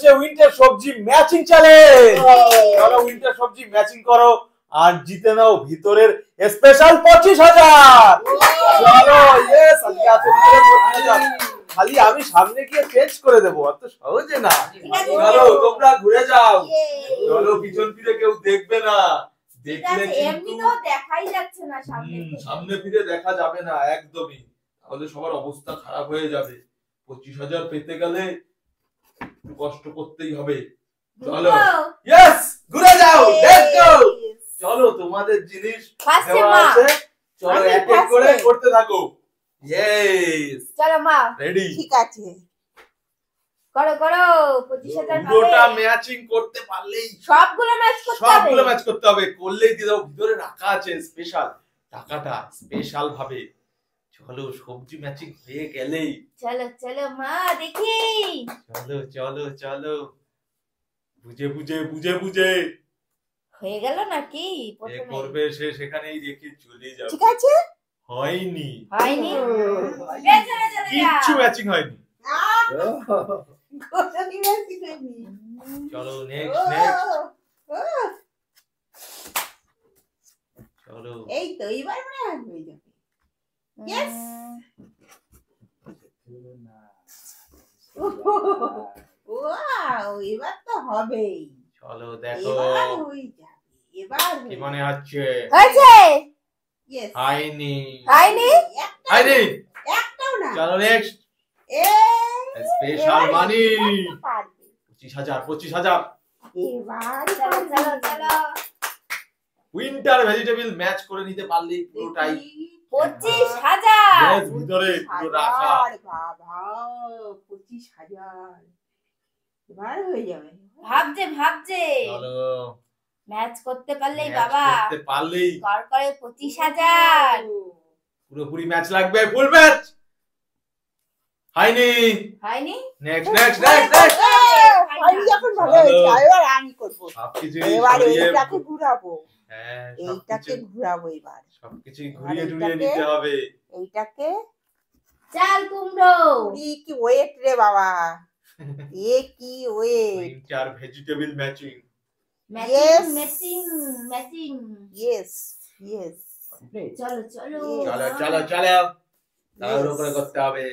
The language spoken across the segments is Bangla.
হচ্ছে উইন্টার সবজি ম্যাচিং চ্যালেঞ্জ। চলো উইন্টার সবজি ম্যাচিং করো আর জিতে নাও ভিতরের স্পেশাল 25,000। চলো ইয়েস, আজকে আছে 25,000। খালি আমি সামনে গিয়ে চেঞ্জ করে দেবো, অত সহজে না। চলো তোমরা ঘুরে যাও, চলো পিছন ফিরে কেউ দেখবে না, দেখলে কিন্তু দেখাই যাচ্ছে না, সামনে ফিরে দেখা যাবে না একদমই, তাহলে সবার অবস্থা খারাপ হয়ে যাবে। 25,000 পেতে গেলে একটু কষ্ট করতেই হবে। চলো ইয়েস, ঘুরে যাও, লেটস গো। চলো তোমাদের জিনিস দেওয়া আছে, চলো এক এক করে করতে থাকো। ইয়েস চলো মা, রেডি, ঠিক আছে, করো করো। 25,000 পুরোটা ম্যাচিং করতে পারলেই, সবগুলো ম্যাচ করতে হবে, সবগুলো ম্যাচ করতে হবে, করলেই দিয়ে দাও। ভিতরে রাখা আছে স্পেশাল টাকাটা, স্পেশাল ভাবে। চলো সবজি ম্যাচিং হয়ে গেলেই, চলো চলো মা দেখি। চলো চলো চলো, বুঝে বুঝে বুঝে বুঝে হয়ে গেল নাকি? এ করবে সে সেখানেই রেখে চলে যাবে। ঠিক আছে, হয়নি, হয়নি, কিচ্ছু ম্যাচিং হয়নি। চলো নেক্সট নেক্সট, চলো এই তো এইবার মনে হয় হয়ে যাবে। ইয়েস, ওয়াও, এবার তো হবেই। চলো দেখো এবার হয়ে যাবে, এবার কি মনে হচ্ছে? হয়েছে? ইয়েস, হয়নি, হয়নি, হয়নি। একটাও না। চলো নেক্সট, স্পেশাল মানি 25,000 25,000। এবার চলো চলো চলো। উইন্টার ভেজিটেবল ম্যাচ করে নিতে পারলেই পুরোটাই 25,000 yes, ভিতরে পুরো রাখা। বাবা 25,000 এবার হয়ে যাবে। ভাবছে ভাবছে, চলো ম্যাচ করতে পারলেই ম্যাচ বাবা করতে পারলেই কর করে 25,000। পুরোপুরি ম্যাচ লাগবে, ফুল ম্যাচ। হয়নি, হয়নি, নেক্সট নেক্সট নেক্সট নেক্সট। আমি যখন ভালো হয়েছে, এবার আমি করবো। সবকিছু এবার এইটাকে ঘুরাবো, হ্যাঁ এইটাকে ঘুরাবো, এবার সবকিছু ঘুরিয়ে ঘুরিয়ে নিতে হবে। এইটাকে। চাল কুমড়ো, কি ওয়েট রে বাবা, এ কি wait. Winter vegetable matching, matching matching matching. Yes yes, চলো চলো চলো চলো চলো, তার উপরে করতে হবে।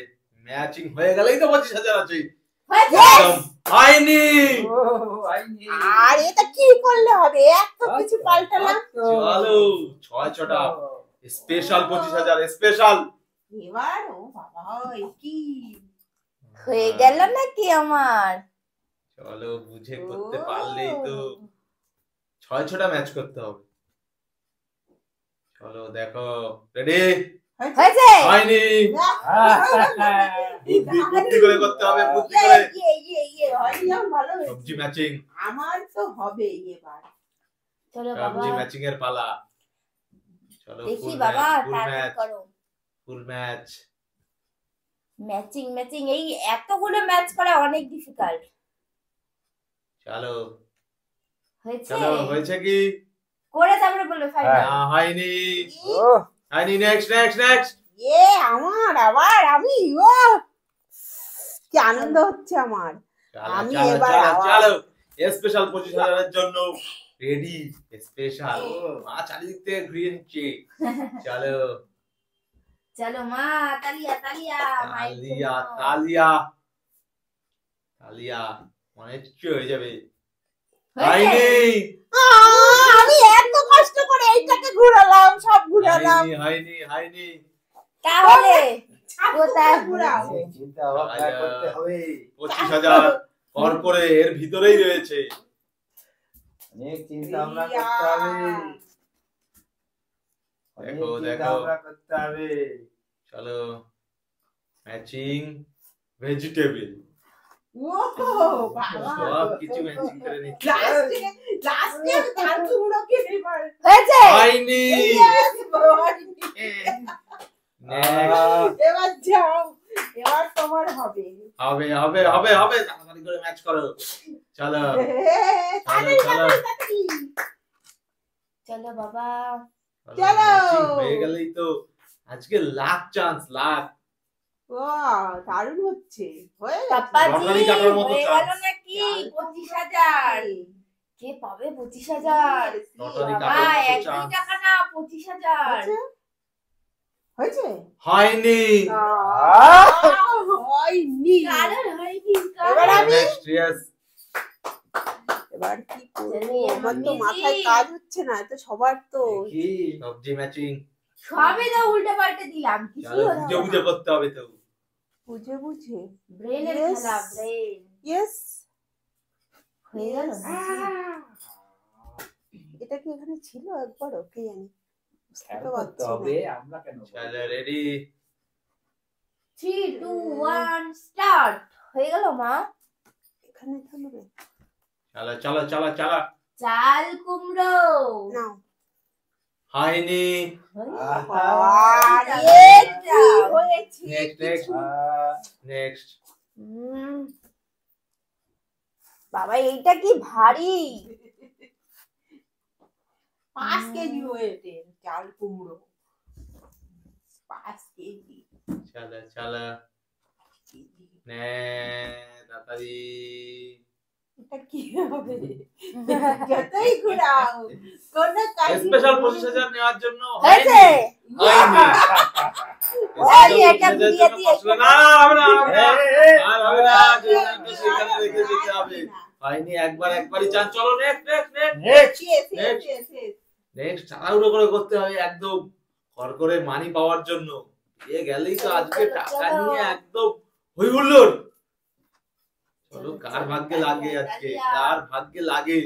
ম্যাচিং হয়ে গেলেই তো 25,000 আছে। হয়নি, আর এটা কি করলে হবে, এত কিছু পাল্টালাম। চলো 6-6টা স্পেশাল 25,000 স্পেশাল। এবার ও বাবা, কি হয়ে গেল নাকি আমার? চলো বুঝে করতে পারলেই তো 6-6টা ম্যাচ করতে হবে। চলো দেখো, রেডি? হয়েছে? হয়নি, বুদ্ধি করে করতে হবে, বুদ্ধি করে। সবজি ম্যাচিং, আমার তো হবে এবার। চলো বাবা সবজি ম্যাচিং এর পালা। চলো দেখি ফুল বাবা, ম্যাচ, ফুল তাড়াতাড়ি ম্যাচ, করো। ফুল ম্যাচ। ম্যাচিং ম্যাচিং, এই এতগুলো ম্যাচ করা অনেক ডিফিকাল্ট। চলো হয়েছে? চলো, হয়েছে কি? করে তারপরে বলবে ফাইনাল। না হয়নি, হয়নি। Next next next. আমার আবার আমি, ও কি আনন্দ হচ্ছে আমার। আমি এবার চলো স্পেশাল 25,000 এর জন্য রেডি। স্পেশাল মা চারিদিক থেকে ঘুরিয়ে নিচ্ছে। চলো চলো মা, তালিয়া তালিয়া তালিয়া তালিয়া তালিয়া, মনে হচ্ছে হয়ে যাবে। হয়নি, আমি এত কষ্ট করে এইটাকে ঘুরালাম, সব ঘুরালাম। হয়নি হয়নি। তাহলে কোথায় ঘুরাও? চিন্তা ভাবনা করতে হবে, 25,000 পর করে এর ভিতরেই রয়েছে। অনেক চিন্তা ভাবনা করতে হবে, দেখো অনেক চিন্তা দেখো, ভাবনা করতে হবে। চলো ম্যাচিং ভেজিটেবল, ও বাবা, সব কিছু ম্যাচিং করে নিচ্ছে। লাস্টে ধান কুমড়োকে এবার হয়েছে? হয়নি, এবার যাও, এবার তোমার হবে। হবে হবে হবে হবে, তাড়াতাড়ি করে ম্যাচ করো। চলো তাড়াতাড়ি, চলো তাড়াতাড়ি। চলো বাবা, চলো। ম্যাচিং হয়ে গেলেই তো আজকে লাখ চান্স, লাখ। বাহ, দারুণ হচ্ছে। হয়ে গেছে। পাপ্পাজি লটারি কাটার মতো হয়ে গেল chance। নাকি 25,000? কে পাবে 25,000? লটারি বাবা কাটার মতো 1 chance। টাকা না 25,000। হয়েছে? হয়েছে? হয়নি। হয়নি। কারোর হয়নি, এবার কারোর। আমি নেক্সট ইয়েস। এবার কি করবো? চলিয়ে আমার তো মাম্মি মাথায় জি। কাজ হচ্ছে না, তো সবার তো কি সবজি ম্যাচিং। সবই তো উল্টে পাল্টে দিলাম, কিছুই চলো হলো বুঝে বুঝে না। করতে হবে তো। বুঝে বুঝে। ব্রেনের Yes. খেলা, ব্রেন। ইয়েস। হয়ে গেল Yes. না? এটা কি এখানে ছিল একবারও? কে জানি, বুঝতে খেয়াল তো করতে পারছি হবে, না। আমরা কেন বলবো? চলো রেডি। 3, 2, 1 স্টার্ট। হয়ে গেল মা? এখানে থামবে চলো চলো চলো চলো। চাল কুমড়ো। নাও। হয়নি। আরে কি হয়েছে? নেক্সট নেক্সট আহ, নেক্সট। হুম। বাবা এইটা কি ভারী। 5 কেজি হয়েছে চাল কুমড়ো। 5 কেজি। চলো চলো নে তাড়াতাড়ি। এটা কি হবে? যতই ঘুরাও কোন কাজ স্পেশাল 25,000 নেওয়ার জন্য হয়েছে? হয়নি। এই এটা ঘুরিয়ে দিয়ে না হবে না হবে না আর হবে না, না, সেখানে রেখে যেতে হবে। হয়নি, একবারই চান। চলো নেক্সট নেক্সট next। নেক্সট তাড়াহুড়ো করে করতে হবে একদম করে মানি পাওয়ার জন্য। এ গেলেই তো আজকে টাকা নিয়ে একদম হই হুল্লোড়। চলো কার ভাগ্যে লাগে আজকে, কার ভাগ্যে লাগে।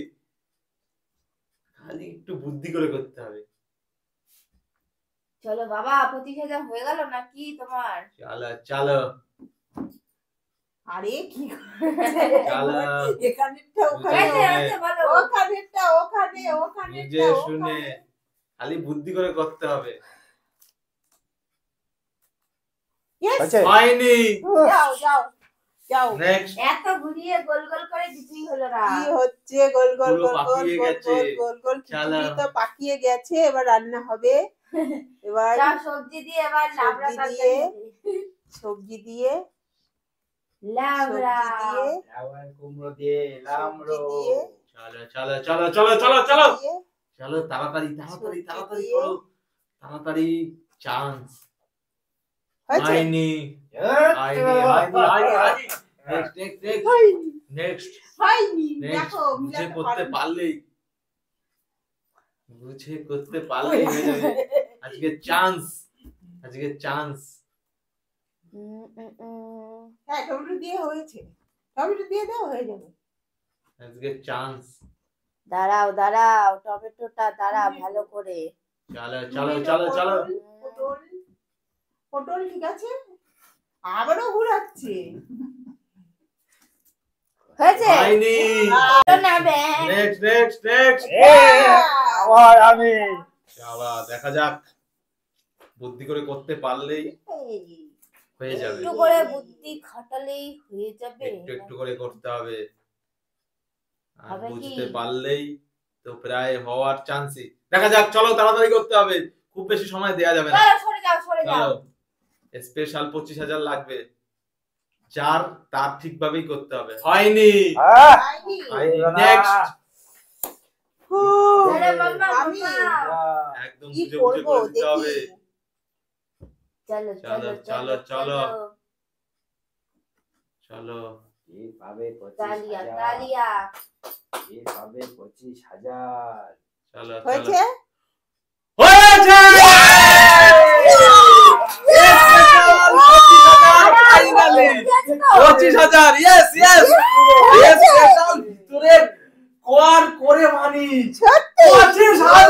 খালি একটু বুদ্ধি করে করতে হবে। চলো বাবা 25,000 হয়ে গেল নাকি তোমার? চলো চলো আরে কি চলো এখানেরটা ওখানে, হয়েছে, হয়েছে, বলো। ওখানেরটা ওখানে, বুঝে ওখানেরটা শুনে ওখানে। খালি বুদ্ধি করে করতে হবে। Yes! হয়েছে? হয়নি। যাও যাও যাও। নেক্সট। এত ঘুরিয়ে গোল গোল করে কিছুই হলো না। কি হচ্ছে? গোল গোল পুরো গোল গোল পাকিয়ে গোল গেছে। গোল গোল গোল। চালা। খিচুড়ি তো পাকিয়ে গেছে, এবার রান্না হবে। এবার যা সবজি দিয়ে এবার লাবড়া সবজি তরকারি দিয়ে। হবে। সবজি দিয়ে, লাবড়া। সবজি দিয়ে, লাউয়ের কুমড়ো দিয়ে লামড়ো। সবজি দিয়ে, চলো চলো চলো চলো চলো চলো দিয়ে, চলো তাড়াতাড়ি তাড়াতাড়ি সবজি তাড়াতাড়ি দিয়ে। করো তাড়াতাড়ি। চান্স। হয়েছে? হয়নি হয়নি হয়নি হয়নি। নেক্সট নেক্সট নেক্সট হয়নি, নেক্সট হয়নি। নেক্সট। দেখো বুঝে মিলাতে করতে পারো। পারলেই বুঝে করতে পারলেই হয়ে যাবে। আজকে চান্স, আজকে চান্স। হ্যাঁ, টমেটো দিয়ে হয়েছে। টমেটো দিয়ে দাও, হয়ে যাবে। আজকে চান্স। দাঁড়াও দাঁড়াও, টমেটোটা দাঁড়া ভালো করে। চলো চলো টমেটো, চলো চলো। পটল, পটল ঠিক আছে। আবারও ঘুরাচ্ছে। হয়েছে? হয়নি। না বে। Next next next. আবার আমি। চলো দেখা যাক। বুদ্ধি করে করতে পারলেই হয়ে যাবে। একটু করে বুদ্ধি খাটালেই হয়ে যাবে। একটু একটু করে করতে হবে। আর হবে কি? বুঝতে পারলেই তো প্রায় হওয়ার চান্সই। দেখা যাক, চলো তাড়াতাড়ি করতে হবে, খুব বেশি সময় দেয়া যাবে না। চলো সরে যাও সরে যাও। চলো স্পেশাল 25,000 লাগবে, যার তার ঠিকভাবেই করতে হবে। হয়নি। হয়নি। নেক্সট। আরে বাবা, আমি বাবা। একদম কি বুঝে বুঝে করবো করে দিতে হবে। দেখি। চলো চলো, চলো চলো, চলো। চলো। চলো কি পাবে তালিয়া 25,000? তালিয়া। কি পাবে 25,000? চলো হয়েছে? চলো। হয়েছে। Finally 25,000। Yes yes yes. Special ভিতরের কোয়ার করে মানি সত্যি? 25,000।